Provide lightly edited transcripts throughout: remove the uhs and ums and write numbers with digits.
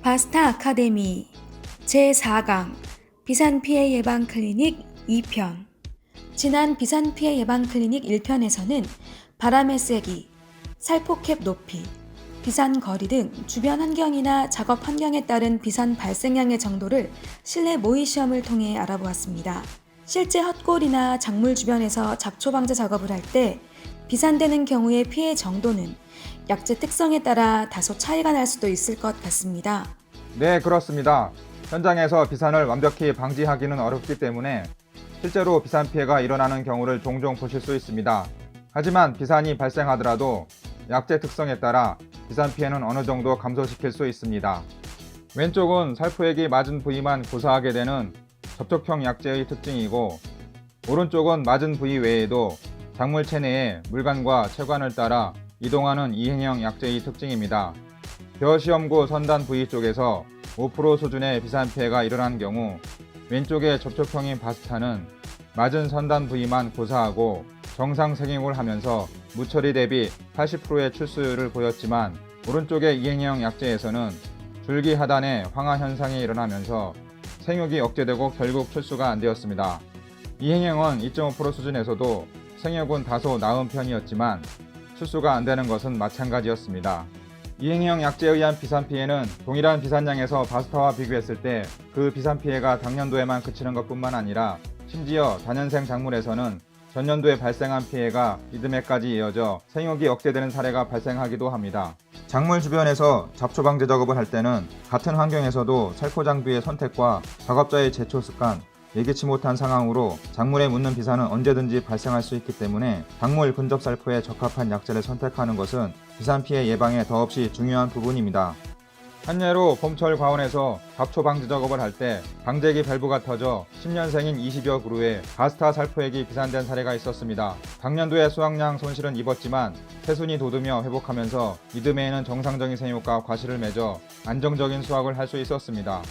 바스타 아카데미 제4강 비산 피해 예방 클리닉 2편. 지난 비산 피해 예방 클리닉 1편에서는 바람의 세기, 살포캡 높이, 비산 거리 등 주변 환경이나 작업 환경에 따른 비산 발생량의 정도를 실내 모의 시험을 통해 알아보았습니다. 실제 헛골이나 작물 주변에서 잡초 방제 작업을 할 때 비산되는 경우의 피해 정도는 약재 특성에 따라 다소 차이가 날 수도 있을 것 같습니다. 네, 그렇습니다. 현장에서 비산을 완벽히 방지하기는 어렵기 때문에 실제로 비산 피해가 일어나는 경우를 종종 보실 수 있습니다. 하지만 비산이 발생하더라도 약재 특성에 따라 비산 피해는 어느 정도 감소시킬 수 있습니다. 왼쪽은 살포액이 맞은 부위만 고사하게 되는 접촉형 약재의 특징이고, 오른쪽은 맞은 부위 외에도 작물 체내에 물관과 체관을 따라 이동하는 이행형 약재의 특징입니다. 벼시험구 선단 부위 쪽에서 5% 수준의 비산 피해가 일어난 경우 왼쪽의 접촉형인 바스타는 맞은 선단 부위만 고사하고 정상 생육을 하면서 무처리 대비 80%의 출수율을 보였지만, 오른쪽의 이행형 약재에서는 줄기 하단에 황화 현상이 일어나면서 생육이 억제되고 결국 출수가 안 되었습니다. 이행형은 2.5% 수준에서도 생육은 다소 나은 편이었지만 출수가 안 되는 것은 마찬가지였습니다. 이행형 약재에 의한 비산 피해는 동일한 비산량에서 바스타와 비교했을 때 그 비산 피해가 당년도에만 그치는 것뿐만 아니라 심지어 다년생 작물에서는 전년도에 발생한 피해가 이듬해까지 이어져 생육이 억제되는 사례가 발생하기도 합니다. 작물 주변에서 잡초 방제 작업을 할 때는 같은 환경에서도 살포 장비의 선택과 작업자의 제초 습관, 예기치 못한 상황으로 작물에 묻는 비산은 언제든지 발생할 수 있기 때문에 작물 근접 살포에 적합한 약재를 선택하는 것은 비산 피해 예방에 더없이 중요한 부분입니다. 한 예로 봄철 과원에서 잡초 방제 작업을 할 때 방제기 밸브가 터져 10년생인 20여 그루에 바스타 살포액이 비산된 사례가 있었습니다. 당년도에 수확량 손실은 입었지만 새순이 돋으며 회복하면서 이듬해에는 정상적인 생육과 과실을 맺어 안정적인 수확을 할 수 있었습니다.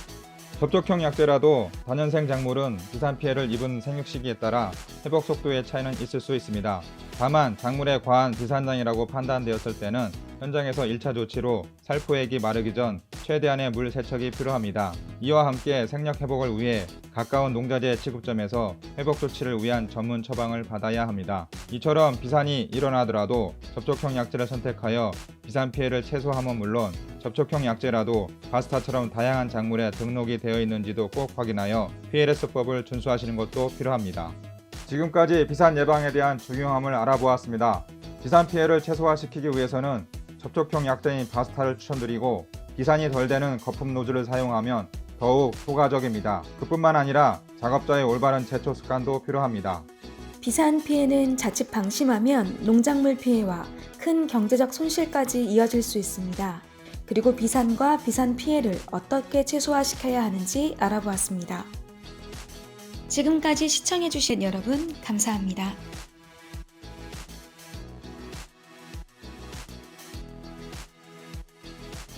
접촉형 약재라도 다년생 작물은 비산 피해를 입은 생육 시기에 따라 회복 속도의 차이는 있을 수 있습니다. 다만 작물의 과한 비산량이라고 판단되었을 때는 현장에서 1차 조치로 살포액이 마르기 전 최대한의 물 세척이 필요합니다. 이와 함께 생력 회복을 위해 가까운 농자재 취급점에서 회복 조치를 위한 전문 처방을 받아야 합니다. 이처럼 비산이 일어나더라도 접촉형 약재를 선택하여 비산 피해를 최소화함은 물론 접촉형 약재라도 바스타처럼 다양한 작물에 등록이 되어 있는지도 꼭 확인하여 PLS법을 준수하시는 것도 필요합니다. 지금까지 비산 예방에 대한 중요함을 알아보았습니다. 비산 피해를 최소화시키기 위해서는 접촉형 약재인 바스타를 추천드리고, 비산이 덜 되는 거품 노즐을 사용하면 더욱 효과적입니다. 그뿐만 아니라 작업자의 올바른 제초 습관도 필요합니다. 비산 피해는 자칫 방심하면 농작물 피해와 큰 경제적 손실까지 이어질 수 있습니다. 그리고 비산과 비산 피해를 어떻게 최소화시켜야 하는지 알아보았습니다. 지금까지 시청해주신 여러분 감사합니다.